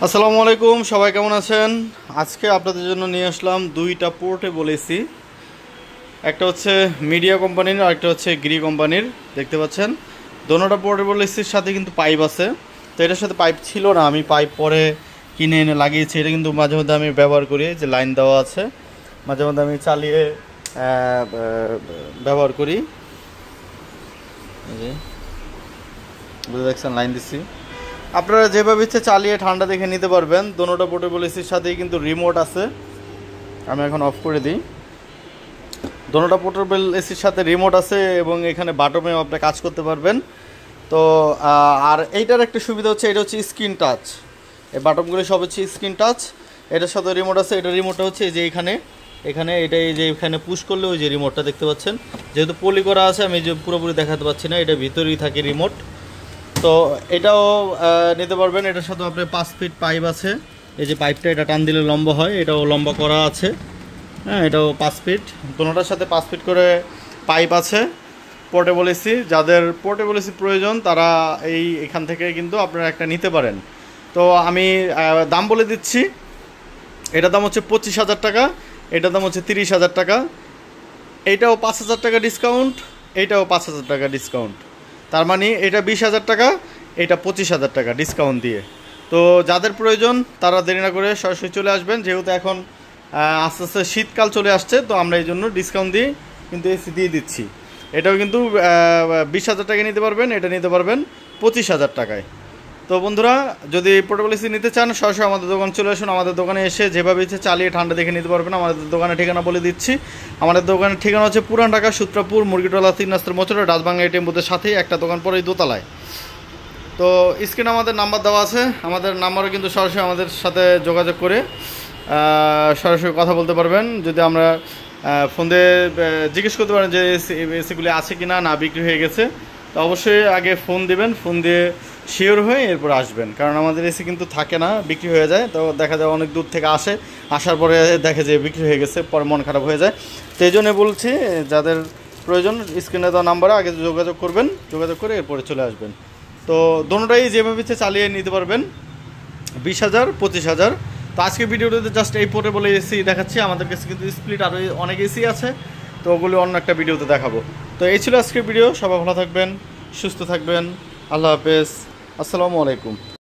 আসসালামু আলাইকুম, সবাই কেমন আছেন? আজকে আপনাদের জন্য নিয়ে আসলাম দুইটা পোর্টেবল এসি। একটা হচ্ছে মিডিয়া কোম্পানির আর একটা হচ্ছে গ্রি কোম্পানির। দেখতে পাচ্ছেন দোনোটা পোর্টেবল এসির সাথে কিন্তু পাইপ আছে। তো এটার সাথে পাইপ ছিল না, আমি পাইপ পরে কিনে এনে লাগিয়েছি। এটা কিন্তু মাঝে মধ্যে আমি ব্যবহার করি, যে লাইন দেওয়া আছে, মাঝে মধ্যে আমি চালিয়ে ব্যবহার করি। বুঝতে দেখছেন, লাইন দিচ্ছি। আপনারা যেভাবে ইচ্ছে চালিয়ে ঠান্ডা দেখে নিতে পারবেন। দোনোটা পোর্টেবল এসির সাথেই কিন্তু রিমোট আছে। আমি এখন অফ করে দিই। দোনোটা পোর্টেবল এসির সাথে রিমোট আছে এবং এখানে বাটমেও আপনি কাজ করতে পারবেন। তো আর এইটার একটা সুবিধা হচ্ছে, এটা হচ্ছে স্ক্রিন টাচ। এই বাটমগুলি সব হচ্ছে স্ক্রিন টাচ। এটার সাথে রিমোট আছে। এটা রিমোটটা হচ্ছে এই যে এখানে এটা এই যে এখানে পুশ করলে ওই যে রিমোটটা দেখতে পাচ্ছেন। যেহেতু পলি করা আছে, আমি যে পুরোপুরি দেখাতে পাচ্ছি না, এটা ভিতরেই থাকে রিমোট। তো এটাও নিতে পারবেন। এটার সাথে আপনার 5 ফিট পাইপ আছে। এই যে পাইপটা, এটা টান দিলে লম্বা হয়, এটাও লম্বা করা আছে। হ্যাঁ, এটাও 5 ফিট। দোনোটার সাথে 5 ফিট করে পাইপ আছে। পোর্টেবল এসি, যাদের পোর্টেবল এসি প্রয়োজন তারা এখান থেকে কিন্তু আপনারা একটা নিতে পারেন। তো আমি দাম বলে দিচ্ছি। এটার দাম হচ্ছে 25,000 টাকা, এটার দাম হচ্ছে 30,000 টাকা। এইটাও 5,000 টাকা ডিসকাউন্ট, এইটাও 5,000 টাকা ডিসকাউন্ট। তার মানে এটা 20,000 টাকা, এটা 25,000 টাকা ডিসকাউন্ট দিয়ে। তো যাদের প্রয়োজন তারা দেরি না করে সরাসরি চলে আসবেন। যেহেতু এখন আস্তে আস্তে শীতকাল চলে আসছে, তো আমরা এই জন্য ডিসকাউন্ট দিয়ে কিন্তু এসি দিয়ে দিচ্ছি। এটাও কিন্তু 20,000 টাকায় নিতে পারবেন, এটা নিতে পারবেন 25,000 টাকায়। তো বন্ধুরা, যদি পোর্টেবল এসি নিতে চান সরাসরি আমাদের দোকানে চলে আসুন। আমাদের দোকানে এসে যেভাবে ইচ্ছে চালিয়ে ঠান্ডা দেখে নিতে পারবেন। আমাদের দোকানের ঠিকানা বলে দিচ্ছি। আমাদের দোকানের ঠিকানা হচ্ছে পুরান ঢাকা সূত্রাপুর মুরগিটোলা 3 রাস্তার মোচরে ডাচবাংলা এটিএম বুথের সাথেই একটা দোকান পরে দোতলায়। তো স্ক্রিনে আমাদের নাম্বার দেওয়া আছে। আমাদের নাম্বারও কিন্তু সরাসরি আমাদের সাথে যোগাযোগ করে সরাসরি কথা বলতে পারবেন। যদি আমরা ফোন দিয়ে জিজ্ঞেস করতে পারেন যে এসিগুলি আছে কি না বিক্রি হয়ে গেছে, তো অবশ্যই আগে ফোন দিবেন। ফোন দিয়ে শিওর হয়ে এরপর আসবেন, কারণ আমাদের এসি কিন্তু থাকে না, বিক্রি হয়ে যায়। তো দেখা যায় অনেক দূর থেকে আসার পরে দেখে যে বিক্রি হয়ে গেছে, পরে মন খারাপ হয়ে যায়। তো এই জন্য বলছি, যাদের প্রয়োজন স্ক্রিনে দেওয়া নাম্বারে আগে যোগাযোগ করবেন, যোগাযোগ করে এরপরে চলে আসবেন। তো দোনোটাই যেভাবে ইচ্ছে চালিয়ে নিতে পারবেন, 20,000 25,000। তো আজকে ভিডিওটাতে জাস্ট এই পোর্টেবল এসি দেখাচ্ছি। আমাদের কাছে কিন্তু স্প্লিট আরও অনেক এসি আছে, তো ওগুলো অন্য একটা ভিডিওতে দেখাবো। তো এই ছিল আজকের ভিডিও। সবাই ভালো থাকবেন, সুস্থ থাকবেন। আল্লাহ হাফেজ, আসসালামু আলাইকুম।